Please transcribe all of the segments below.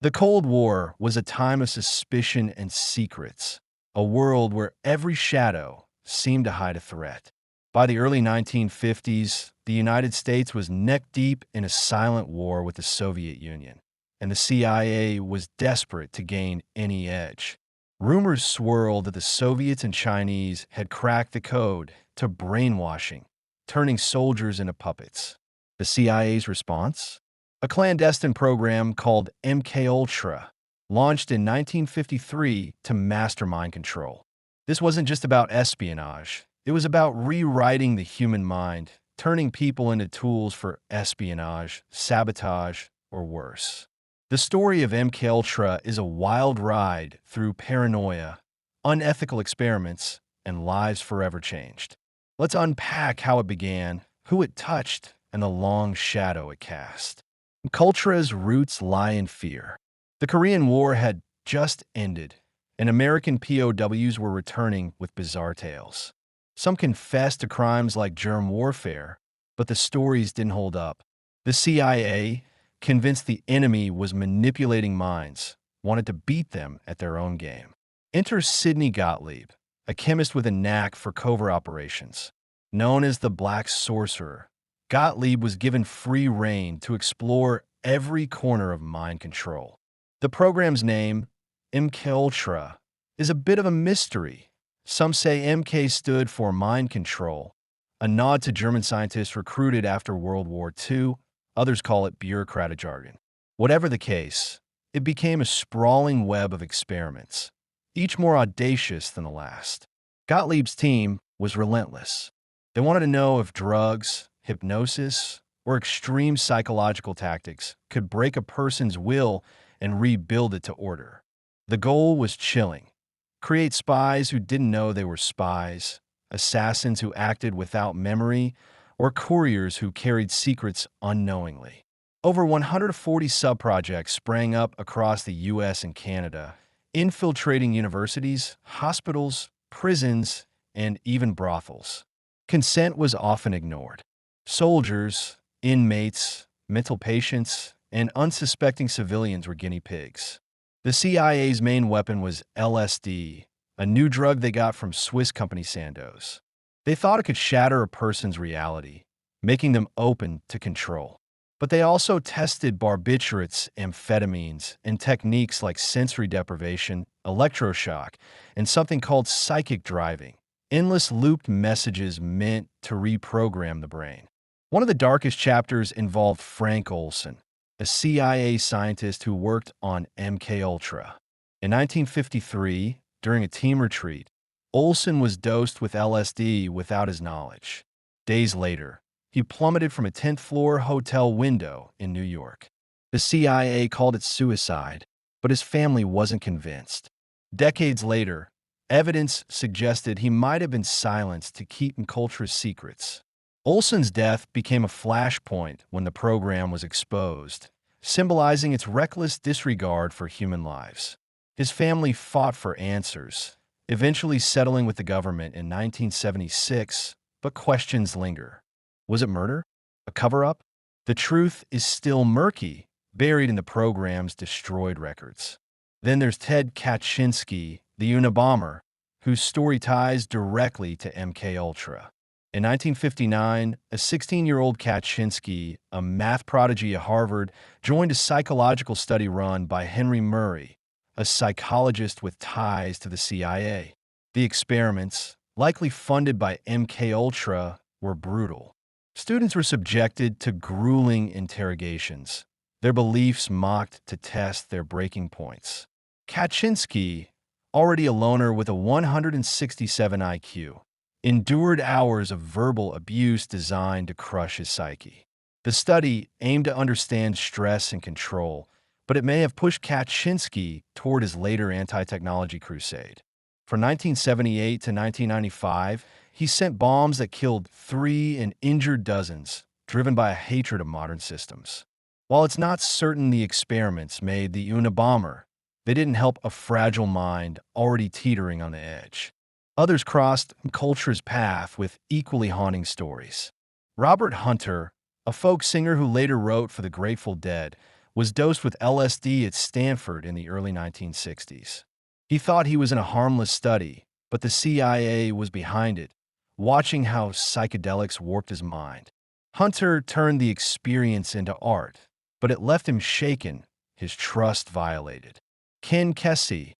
The Cold War was a time of suspicion and secrets, a world where every shadow seemed to hide a threat. By the early 1950s, the United States was neck-deep in a silent war with the Soviet Union, and the CIA was desperate to gain any edge. Rumors swirled that the Soviets and Chinese had cracked the code to brainwashing, turning soldiers into puppets. The CIA's response? A clandestine program called MKUltra, launched in 1953 to master mind control. This wasn't just about espionage. It was about rewriting the human mind, turning people into tools for espionage, sabotage, or worse. The story of MKUltra is a wild ride through paranoia, unethical experiments, and lives forever changed. Let's unpack how it began, who it touched, and the long shadow it cast. MKUltra's roots lie in fear. The Korean War had just ended, and American POWs were returning with bizarre tales. Some confessed to crimes like germ warfare, but the stories didn't hold up. The CIA, convinced the enemy was manipulating minds, wanted to beat them at their own game. Enter Sidney Gottlieb, a chemist with a knack for covert operations. Known as the Black Sorcerer, Gottlieb was given free rein to explore every corner of mind control. The program's name, MKUltra, is a bit of a mystery. Some say MK stood for mind control, a nod to German scientists recruited after World War II. Others call it bureaucratic jargon. Whatever the case, it became a sprawling web of experiments, each more audacious than the last. Gottlieb's team was relentless. They wanted to know if drugs, hypnosis, or extreme psychological tactics could break a person's will and rebuild it to order. The goal was chilling. Create spies who didn't know they were spies, assassins who acted without memory, or couriers who carried secrets unknowingly. Over 140 subprojects sprang up across the US and Canada, infiltrating universities, hospitals, prisons, and even brothels. Consent was often ignored. Soldiers, inmates, mental patients, and unsuspecting civilians were guinea pigs. The CIA's main weapon was LSD, a new drug they got from Swiss company Sandoz. They thought it could shatter a person's reality, making them open to control. But they also tested barbiturates, amphetamines, and techniques like sensory deprivation, electroshock, and something called psychic driving, endless looped messages meant to reprogram the brain. One of the darkest chapters involved Frank Olson, a CIA scientist who worked on MKUltra. In 1953, during a team retreat, Olson was dosed with LSD without his knowledge. Days later, he plummeted from a 10th-floor hotel window in New York. The CIA called it suicide, but his family wasn't convinced. Decades later, evidence suggested he might have been silenced to keep MKUltra's secrets. Olson's death became a flashpoint when the program was exposed, symbolizing its reckless disregard for human lives. His family fought for answers, eventually settling with the government in 1976, but questions linger. Was it murder? A cover-up? The truth is still murky, buried in the program's destroyed records. Then there's Ted Kaczynski, the Unabomber, whose story ties directly to MKUltra. In 1959, a 16-year-old Kaczynski, a math prodigy at Harvard, joined a psychological study run by Henry Murray, a psychologist with ties to the CIA. The experiments, likely funded by MKUltra, were brutal. Students were subjected to grueling interrogations, their beliefs mocked to test their breaking points. Kaczynski, already a loner with a 167 IQ, endured hours of verbal abuse designed to crush his psyche. The study aimed to understand stress and control, but it may have pushed Kaczynski toward his later anti-technology crusade. From 1978 to 1995, he sent bombs that killed 3 and injured dozens, driven by a hatred of modern systems. While it's not certain the experiments made the Unabomber, they didn't help a fragile mind already teetering on the edge. Others crossed MKUltra's path with equally haunting stories. Robert Hunter, a folk singer who later wrote for the Grateful Dead, was dosed with LSD at Stanford in the early 1960s. He thought he was in a harmless study, but the CIA was behind it, watching how psychedelics warped his mind. Hunter turned the experience into art, but it left him shaken, his trust violated. Ken Kesey,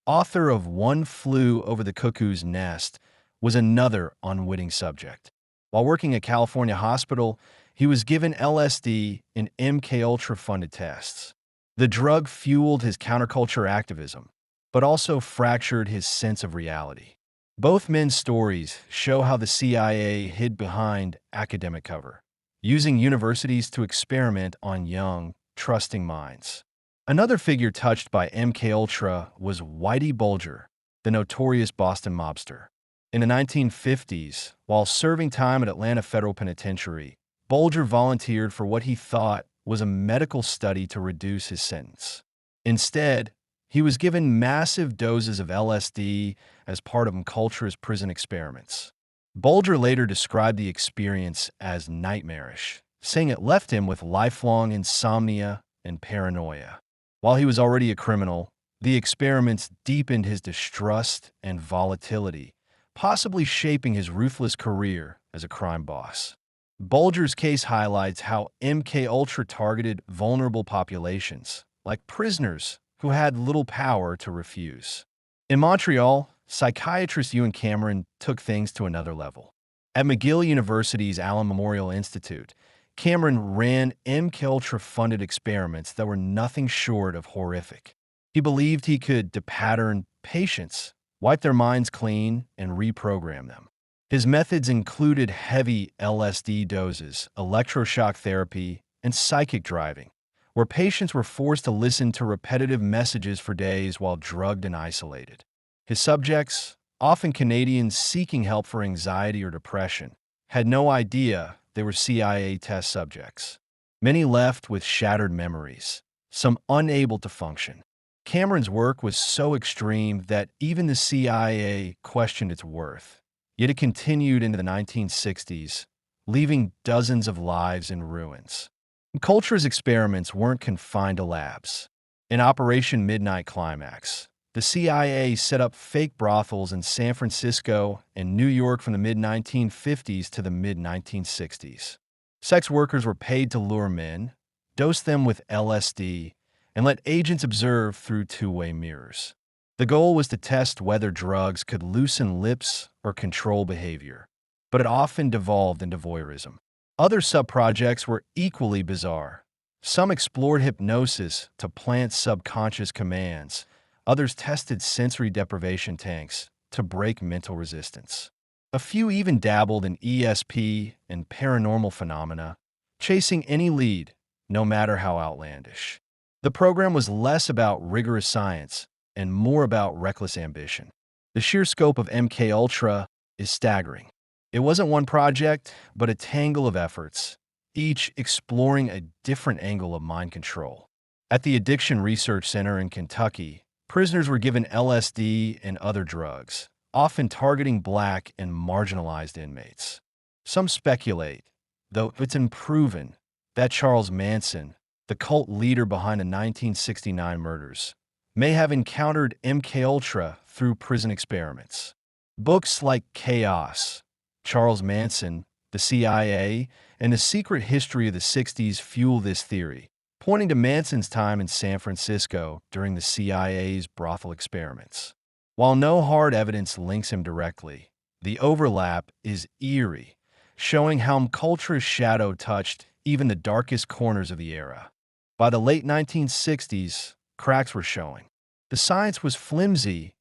author of One Flew Over the Cuckoo's Nest, was another unwitting subject. While working at California Hospital, he was given LSD in MKUltra-funded tests. The drug fueled his counterculture activism, but also fractured his sense of reality. Both men's stories show how the CIA hid behind academic cover, using universities to experiment on young, trusting minds. Another figure touched by MKUltra was Whitey Bulger, the notorious Boston mobster. In the 1950s, while serving time at Atlanta Federal Penitentiary, Bulger volunteered for what he thought was a medical study to reduce his sentence. Instead, he was given massive doses of LSD as part of MKUltra's prison experiments. Bulger later described the experience as nightmarish, saying it left him with lifelong insomnia and paranoia. While he was already a criminal, the experiments deepened his distrust and volatility, possibly shaping his ruthless career as a crime boss. Bulger's case highlights how MKUltra targeted vulnerable populations, like prisoners who had little power to refuse. In Montreal, psychiatrist Ewan Cameron took things to another level. At McGill University's Allen Memorial Institute, Cameron ran MKUltra-funded experiments that were nothing short of horrific. He believed he could depattern patients, wipe their minds clean, and reprogram them. His methods included heavy LSD doses, electroshock therapy, and psychic driving, where patients were forced to listen to repetitive messages for days while drugged and isolated. His subjects, often Canadians seeking help for anxiety or depression, had no idea they were CIA test subjects. Many left with shattered memories, some unable to function. Cameron's work was so extreme that even the CIA questioned its worth. Yet it continued into the 1960s, leaving dozens of lives in ruins. MKUltra's experiments weren't confined to labs. In Operation Midnight Climax, the CIA set up fake brothels in San Francisco and New York from the mid-1950s to the mid-1960s. Sex workers were paid to lure men, dose them with LSD, and let agents observe through two-way mirrors. The goal was to test whether drugs could loosen lips or control behavior, but it often devolved into voyeurism. Other sub-projects were equally bizarre. Some explored hypnosis to plant subconscious commands. Others tested sensory deprivation tanks to break mental resistance. A few even dabbled in ESP and paranormal phenomena, chasing any lead, no matter how outlandish. The program was less about rigorous science and more about reckless ambition. The sheer scope of MKUltra is staggering. It wasn't one project, but a tangle of efforts, each exploring a different angle of mind control. At the Addiction Research Center in Kentucky, prisoners were given LSD and other drugs, often targeting Black and marginalized inmates. Some speculate, though it's unproven, that Charles Manson, the cult leader behind the 1969 murders, may have encountered MKUltra through prison experiments. Books like Chaos, Charles Manson, the CIA, and The Secret History of the 60s fuel this theory, pointing to Manson's time in San Francisco during the CIA's brothel experiments. While no hard evidence links him directly, the overlap is eerie, showing how MKUltra's shadow touched even the darkest corners of the era. By the late 1960s, cracks were showing. The science was flimsy.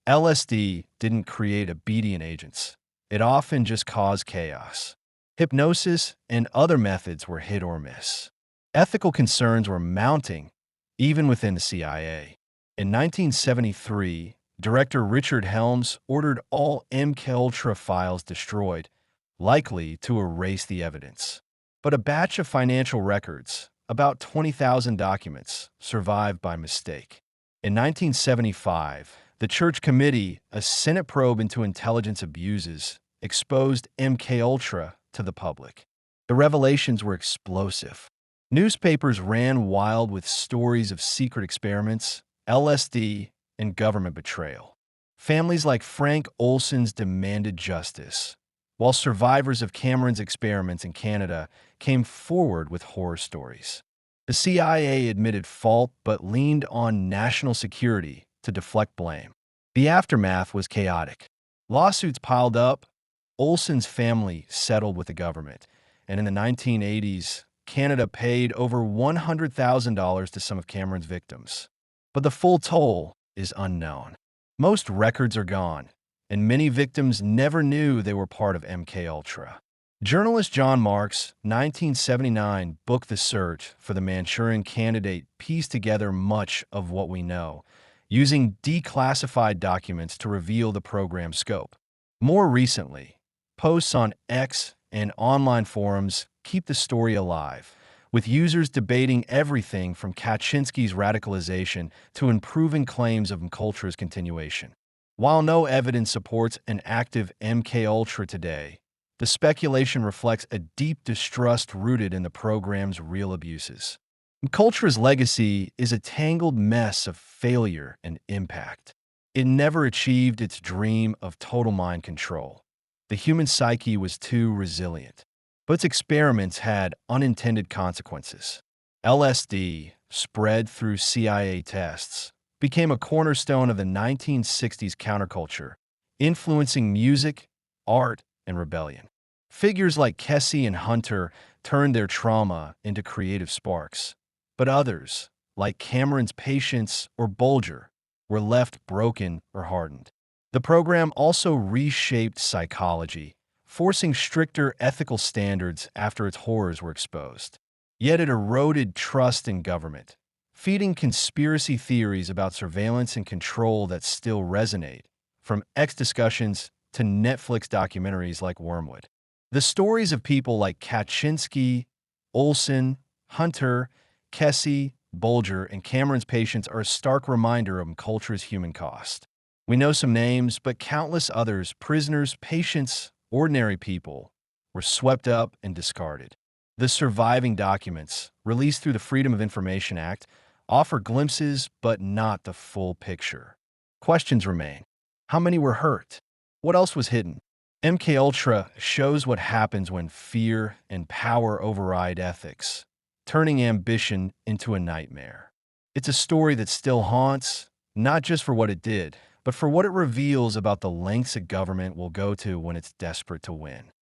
LSD didn't create obedient agents. It often just caused chaos. Hypnosis and other methods were hit or miss. Ethical concerns were mounting, even within the CIA. In 1973, Director Richard Helms ordered all MKUltra files destroyed, likely to erase the evidence. But a batch of financial records, about 20,000 documents, survived by mistake. In 1975, the Church Committee, a Senate probe into intelligence abuses, exposed MKUltra to the public. The revelations were explosive. Newspapers ran wild with stories of secret experiments, LSD, and government betrayal. Families like Frank Olson's demanded justice, while survivors of Cameron's experiments in Canada came forward with horror stories. The CIA admitted fault but leaned on national security to deflect blame. The aftermath was chaotic. Lawsuits piled up, Olson's family settled with the government, and in the 1980s, Canada paid over $100,000 to some of Cameron's victims. But the full toll is unknown. Most records are gone, and many victims never knew they were part of MKUltra. Journalist John Marks' 1979 book The Search for the Manchurian Candidate pieced together much of what we know, using declassified documents to reveal the program's scope. More recently, posts on X and online forums keep the story alive, with users debating everything from Kaczynski's radicalization to improving claims of MKUltra's continuation. While no evidence supports an active MKUltra today, the speculation reflects a deep distrust rooted in the program's real abuses. MKUltra's legacy is a tangled mess of failure and impact. It never achieved its dream of total mind control. The human psyche was too resilient, but its experiments had unintended consequences. LSD, spread through CIA tests, became a cornerstone of the 1960s counterculture, influencing music, art, and rebellion. Figures like Kesey and Hunter turned their trauma into creative sparks, but others, like Cameron's patients or Bulger, were left broken or hardened. The program also reshaped psychology, forcing stricter ethical standards after its horrors were exposed. Yet it eroded trust in government, feeding conspiracy theories about surveillance and control that still resonate, from X discussions to Netflix documentaries like Wormwood. The stories of people like Kaczynski, Olson, Hunter, Kesey, Bulger, and Cameron's patients are a stark reminder of MKUltra's human cost. We know some names, but countless others, prisoners, patients, ordinary people, were swept up and discarded. The surviving documents, released through the Freedom of Information Act, offer glimpses but not the full picture. Questions remain. How many were hurt? What else was hidden? MKUltra shows what happens when fear and power override ethics, turning ambition into a nightmare. It's a story that still haunts, not just for what it did, but for what it reveals about the lengths a government will go to when it's desperate to win.